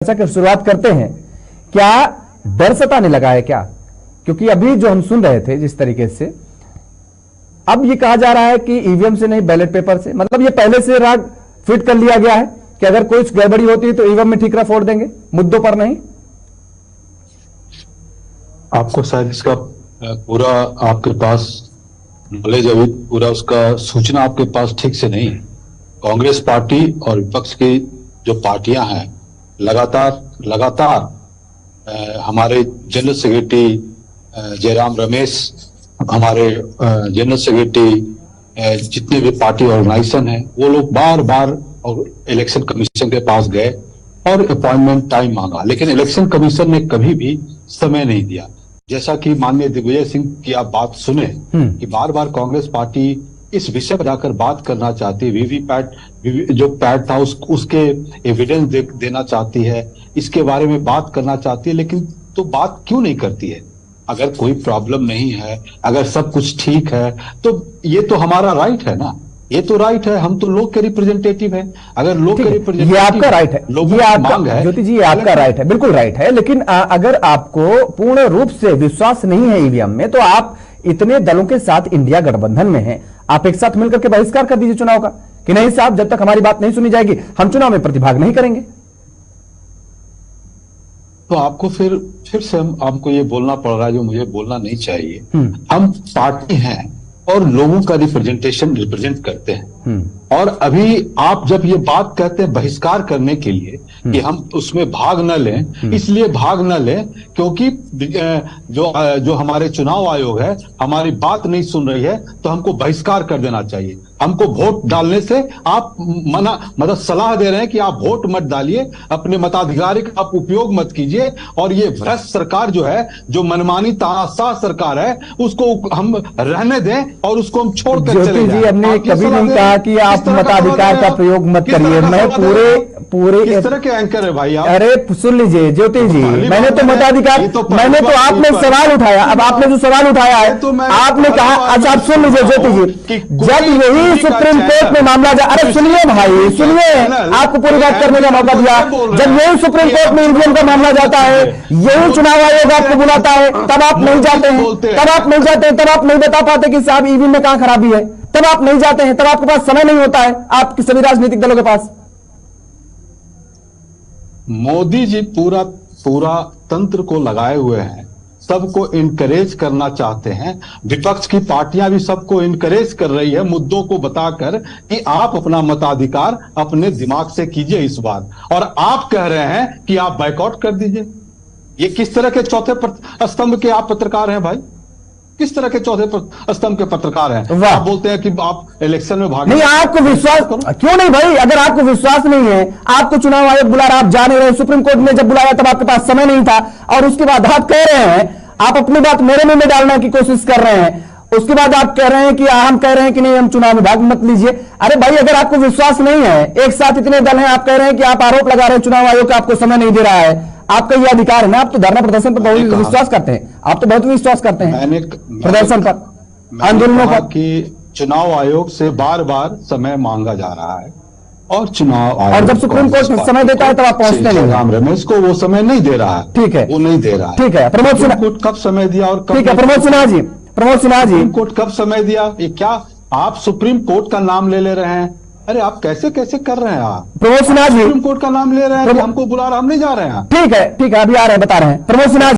चर्चा की शुरुआत करते हैं। क्या डर सताने लगा है क्या? क्योंकि अभी जो हम सुन रहे थे जिस तरीके से, अब ये कहा जा रहा है कि ईवीएम से नहीं बैलेट पेपर से, मतलब ये पहले से राग फिट कर लिया गया है कि अगर कोई गड़बड़ी होती है तो ईवीएम में ठीकरा फोड़ देंगे, मुद्दों पर नहीं। आपको शायद इसका पूरा आपके पास नॉलेज, अभी पूरा उसका सूचना आपके पास ठीक से नहीं है। कांग्रेस पार्टी और विपक्ष की जो पार्टियां हैं लगातार हमारे जनरल सेक्रेटरी जयराम रमेश, हमारे जनरल सेक्रेटरी जितने भी पार्टी ऑर्गेनाइजेशन हैं, वो लोग बार बार इलेक्शन कमीशन के पास गए और अपॉइंटमेंट टाइम मांगा, लेकिन इलेक्शन कमीशन ने कभी भी समय नहीं दिया। जैसा कि माननीय दिग्विजय सिंह की आप बात सुने कि बार बार कांग्रेस पार्टी इस विषय पर जाकर बात करना चाहती है, वीवीपैट जो पैड था उसके एविडेंस देना चाहती है, इसके बारे में बात करना चाहती है, लेकिन तो बात क्यों नहीं करती है? अगर कोई प्रॉब्लम नहीं है, अगर सब कुछ ठीक है, तो ये तो हमारा राइट है ना, ये तो राइट है। हम तो लोग के रिप्रेजेंटेटिव हैं। अगर लोग के रिप्रेजेंटेटिव, ये आपका राइट है, ये आपका, ज्योति जी, ये आपका राइट है, बिल्कुल राइट है। लेकिन अगर आपको पूर्ण रूप से विश्वास नहीं है ईवीएम में, तो आप इतने दलों के साथ इंडिया गठबंधन में हैं, आप एक साथ मिलकर के बहिष्कार कर दीजिए चुनाव का कि नहीं साहब, जब तक हमारी बात नहीं सुनी जाएगी हम चुनाव में प्रतिभाग नहीं करेंगे। तो आपको फिर से हमको ये बोलना पड़ रहा है जो मुझे बोलना नहीं चाहिए। हम पार्टी हैं और लोगों का रिप्रेजेंट करते हैं, और अभी आप जब ये बात कहते हैं बहिष्कार करने के लिए कि हम उसमें भाग न लें, इसलिए भाग न लें क्योंकि जो हमारे चुनाव आयोग है हमारी बात नहीं सुन रही है, तो हमको बहिष्कार कर देना चाहिए। हमको वोट डालने से आप मतलब सलाह दे रहे हैं कि आप वोट मत डालिए, अपने मताधिकार का आप उपयोग मत कीजिए, और ये भ्रष्ट सरकार जो है, जो मनमानी तानाशाह सरकार है, उसको हम रहने दें और उसको हम छोड़ कर चले जाएं। जी, हमने कभी नहीं कहा कि आप मताधिकार का प्रयोग मत करिए। मैं पूरे किस तरह के एंकर है भाई आप? अरे सुन लीजिए ज्योति जी, मैंने तो मताधिकार, मैंने तो आपने सवाल उठाया, अब आपने जो सवाल उठाया है आपने कहा, अच्छा आप सुन लीजिए ज्योति जी, जब यही सुप्रीम कोर्ट में मामला अरे सुनिए भाई, सुनिए, आपको पूरी बात करने का मौका दिया। जब यही सुप्रीम कोर्ट में ईवीएम का मामला जाता है, यही चुनाव आयोग आपको बुलाता है, तब आप नहीं जाते हैं, तब आप नहीं जाते हैं, तब आप नहीं बता पाते कि साहब ईवीएम में कहां खराबी है, तब आप नहीं जाते हैं, तब आपके पास समय नहीं होता है आपके सभी राजनीतिक दलों के पास। मोदी जी पूरा तंत्र को लगाए हुए हैं, सबको इनकरेज करना चाहते हैं। विपक्ष की पार्टियां भी सबको इनकरेज कर रही है, मुद्दों को बताकर कि आप अपना मताधिकार अपने दिमाग से कीजिए इस बार, और आप कह रहे हैं कि आप बायकॉट कर दीजिए। ये किस तरह के चौथे स्तंभ के आप पत्रकार हैं भाई? किस तरह के चौथे स्तंभ के पत्रकार हैं? आप बोलते हैं कि आप इलेक्शन में भाग नहीं, आपको विश्वास क्यों नहीं भाई? अगर आपको विश्वास नहीं है, आपको चुनाव आयोग बुला रहा, आप जा नहीं रहे, सुप्रीम कोर्ट ने जब बुलाया तब आपके पास समय नहीं था, और उसके बाद आप कह रहे हैं, आप अपनी बात मेरे मुंह में डालने की कोशिश कर रहे हैं, उसके बाद आप कह रहे हैं कि हम कह रहे हैं कि नहीं हम चुनाव में भाग मत लीजिए। अरे भाई, अगर आपको विश्वास नहीं है, एक साथ इतने दल हैं, आप कह रहे हैं कि आप आरोप लगा रहे हैं चुनाव आयोग का आपको समय नहीं दे रहा है, आपका यह अधिकार है ना, आप तो धरना प्रदर्शन पर बहुत विश्वास करते हैं, आप तो बहुत विश्वास करते हैं प्रदर्शन पर, आंदोलनों पर। कि चुनाव आयोग से बार बार समय मांगा जा रहा है, और चुनाव आयोग, और जब सुप्रीम कोर्ट समय देता है तब आप पहुंचते नहीं। राम रमेश को वो समय नहीं दे रहा है, ठीक है, वो नहीं दे रहा है, ठीक है। प्रमोद सिन्हा कोर्ट कब समय दिया और कब? ठीक है, प्रमोद सिन्हा जी, सुप्रीम कोर्ट कब समय दिया? ये क्या आप सुप्रीम कोर्ट का नाम ले रहे हैं? अरे आप कैसे कर रहे हैं? आप प्रमोद सिन्हा जी सुप्रीम कोर्ट का नाम ले रहे हैं, हमको बुला रहे, हम नहीं जा रहे हैं। ठीक है, अभी आ रहे हैं, बता रहे हैं प्रमोद सिन्हा।